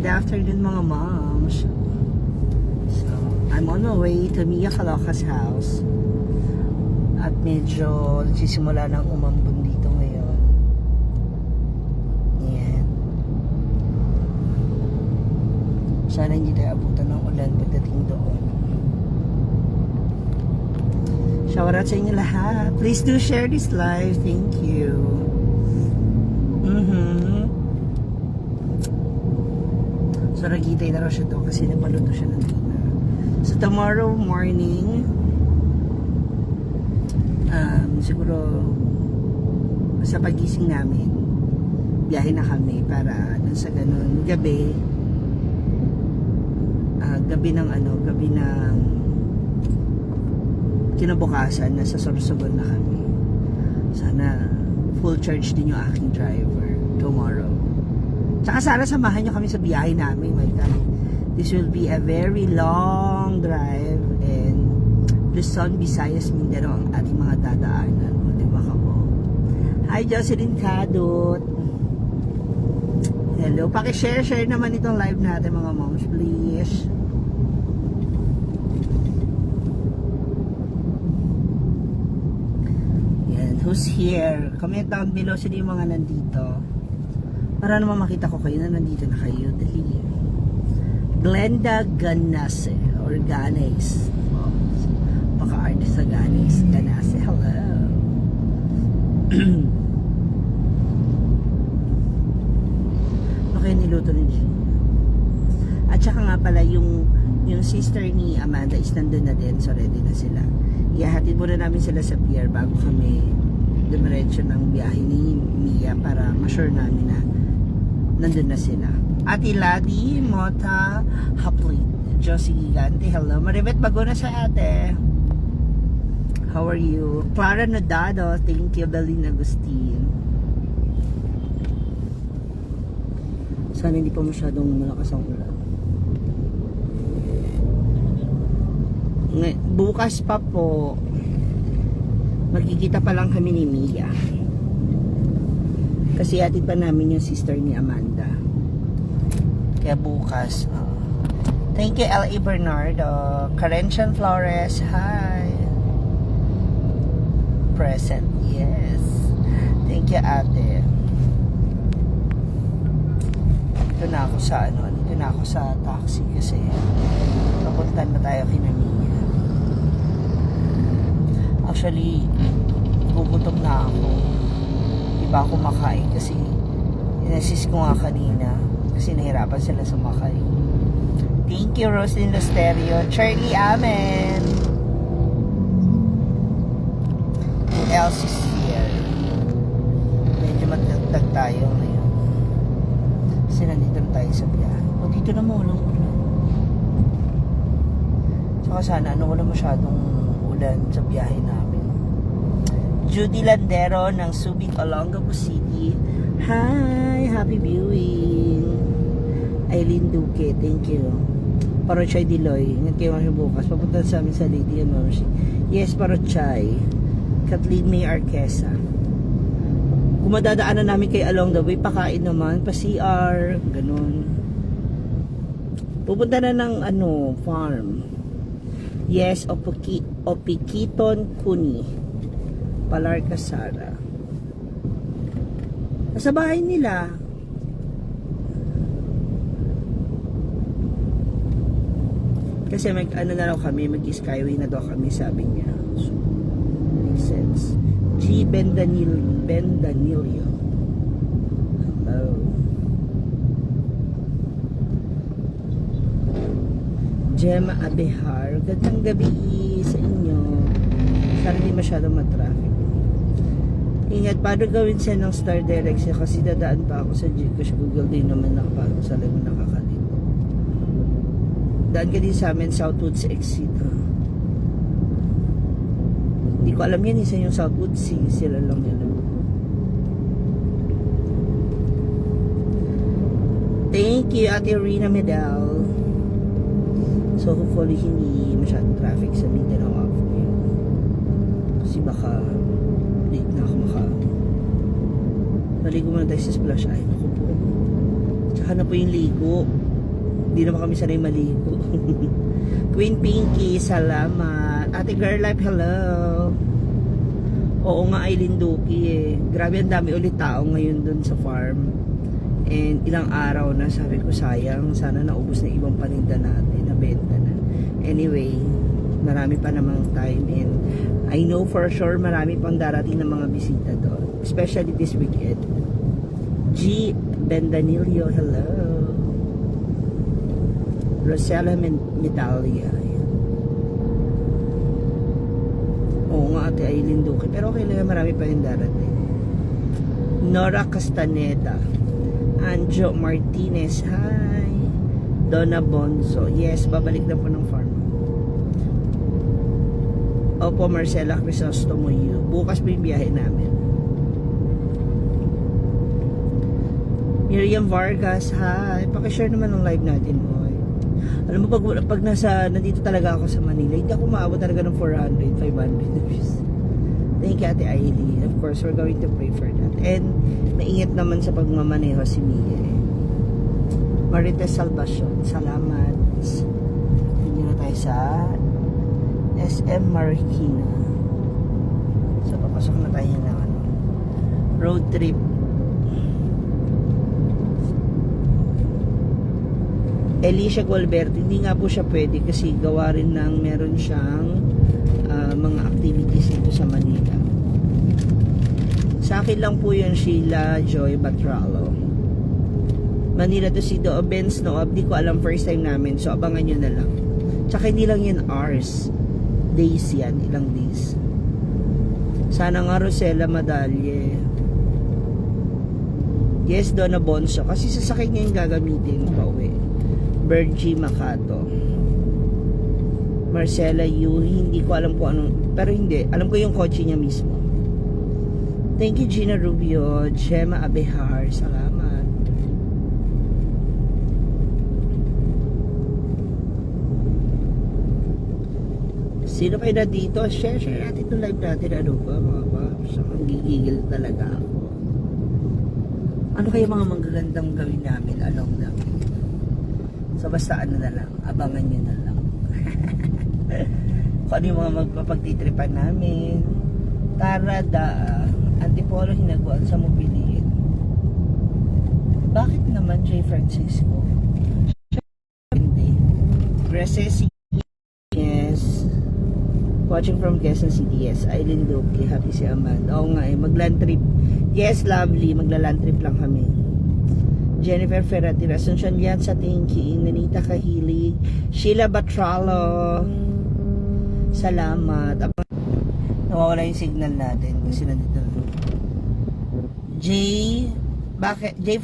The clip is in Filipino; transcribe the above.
Good afternoon mga moms. So, I'm on my way to Mia Calocas house. At medyo nagsisimula ng umambon dito ngayon. Yan. Sana hindi tayo abutan ng ulan pagdating doon. Shout out sa inyo lahat. Please do share this live. Thank you. So, nagitay na raw siya doon kasi napaluto siya ng dinner. So, tomorrow morning, siguro, sa pagising namin, biyahe na kami para dun sa ganun, gabi ng kinabukasan, nasa Sorsogon na kami. Sana, full charge din yung aking driver tomorrow. Tsaka sana samahan nyo kami sa biyahe namin. My God. This will be a very long drive and Luzon, Visayas, Mindanao ang ating mga dadaanan. O, diba ka po? Hi, Jocelyn Kadot. Hello. Pakishare naman itong live natin mga moms, please. Yan. Who's here? Comment down below sino yung mga nandito. Para naman makita ko kayo na nandito na kayo. Dali. Glenda Ganase or Ganes. Oh, paka-artist sa Ganes. Ganase. Hello. Okay, niluto ni Gina. At saka nga pala yung sister ni Amanda is nandun na din. So ready na sila. Ihahatid muna namin sila sa pier bago kami dumiretso ng biyahe ni Mia para ma-sure namin na nandun na sila. Ate Ladi Mota Haplit, Josie Gigante, hello. Maribet Bagona sa ate. How are you? Clara Nodado, thank you. Belin Agustin. Sana hindi pa masyadong malakas ang ulan. Bukas pa po, magkikita pa lang kami ni Mia. Kasi atid pa namin yung sister ni Amanda. Kaya bukas. Thank you, L.A. Bernardo. Karencian Flores, hi. Present, yes. Thank you, ate. Dito na ako sa taxi kasi papuntan na tayo kina Mia. Actually, gugutom na ako. Ba ako makain kasi inassist ko nga kanina kasi nahirapan sila sumakay. Thank you, Roslyn Losterio. Charlie Amen. Who else is here? Medyo matagtag tayo ngayon kasi nandito na tayo sa biyahe. O dito na mo, walang ulan. Saka sana wala masyadong ulan sa biyahe namin. Judy Landero ng Subic, Olongapo City. Hi! Happy viewing! Eileen Duque, thank you. Parochay Diloy, ingat kayo mga bukas. Papunta sa amin sa Lady and Mercy. Yes, Parochay. Kathleen May Arquesa. Kung madadaanan namin kay along the way, pakain naman, pa-CR, ganun. Pupunta na ng farm. Yes, Opikiton Kuni. Palar Casara. Sa bahay nila. Kasi na raw kami, mag-skyway na daw kami, sabi niya. So, makes sense. G. Bendanilio. Hello. Gemma Abehar. Gandang gabi sa inyo. Sana hindi masyadong matraffic. Ingat, paano gawin siya ng star direction kasi dadaan pa ako sa Gcash. Google din naman nakapagod sa lalim nakakalito. Daan ka din sa amin, Southwoods exit. Hindi ko alam yan, isa yung Southwoods, sila lang yan. Thank you, Ate Rina Medal. So hopefully hindi masyadong traffic sa Mindanao off ngayon. Kasi baka late na ako maligo muna tayo sa splash. Ay, naku po. Tsaka na po yung ligo. Hindi naman kami sanay maligo. Queen Pinky, salamat. Ate Girl Life, hello. Oo nga, Aileen Duki eh. Grabe, ang dami ulit tao ngayon dun sa farm. And ilang araw na, sabi ko sayang, sana naubos na ibang paninda natin, nabenta na. Anyway, marami pa namang time and I know for sure marami pang darating ng mga bisita doon. Especially this weekend. G. Bendanilio, hello. Rosella Medalia. Oo nga, Ate Aileen Duque. Pero okay lang, marami pa yung darating. Nora Castaneda. Anjo Martinez, hi. Donna Bonzo. Yes, babalik na po ng farm. Opo, Marcela Crisostomo, bukas po yung biyahe namin. Miriam Vargas, hi. Pakishare naman ng live natin, boy. Alam mo, pag nandito talaga ako sa Manila, hindi ako maabot talaga ng 400, 500 views. Thank you, Ate Aileen. Of course, we're going to pray for that. And maingat naman sa pagmamaneho si Mie. Marites Salvacion, salamat. Hindi na tayo sa SM Marikina. So, papasok na tayo ng road trip. Alicia Gualberto, hindi nga po siya pwede kasi gawa rin ng meron siyang mga activities dito sa Manila. Sa akin lang po yun, Sheila Joy Batralo. Manila to si Do Benz Noob, di ko alam, first time namin, so abangan nyo na lang. Tsaka hindi lang yun hours, days yan, ilang days. Sana nga Rosella Madalye. Yes, Donna Bonso, kasi sasakay niya yung gagamitin pa uwi. Bergie Macato. Marcela Yu, hindi ko alam kung anong, pero hindi, alam ko yung kotse niya mismo. Thank you, Gina Rubio. Gemma Abehar, salamat. Sino kayo na dito? Share natin itong live natin. Ano ba, mga paps? Ang gigigil talaga ako. Ano kaya mga magagandang gawin namin along the way? So basta ano na lang, abangan nyo na lang. Kung ano yung mga magpapagtitripan namin. Tarada, Antipolo, Hinaguan sa Mobiliin. Bakit naman J. Francisco? Hindi. Graces, yes. Watching from Quezon City, yes. Aileen Duque, happy si Amanda. Oo nga eh, mag-land trip. Yes, lovely, magla-land trip lang kami. Jennifer Ferratira, Asuncion yan sa Tinky, Nanita Kahilig, Sheila Batralo, salamat. Nawawala yung signal natin kasi nandito. J, bakit? J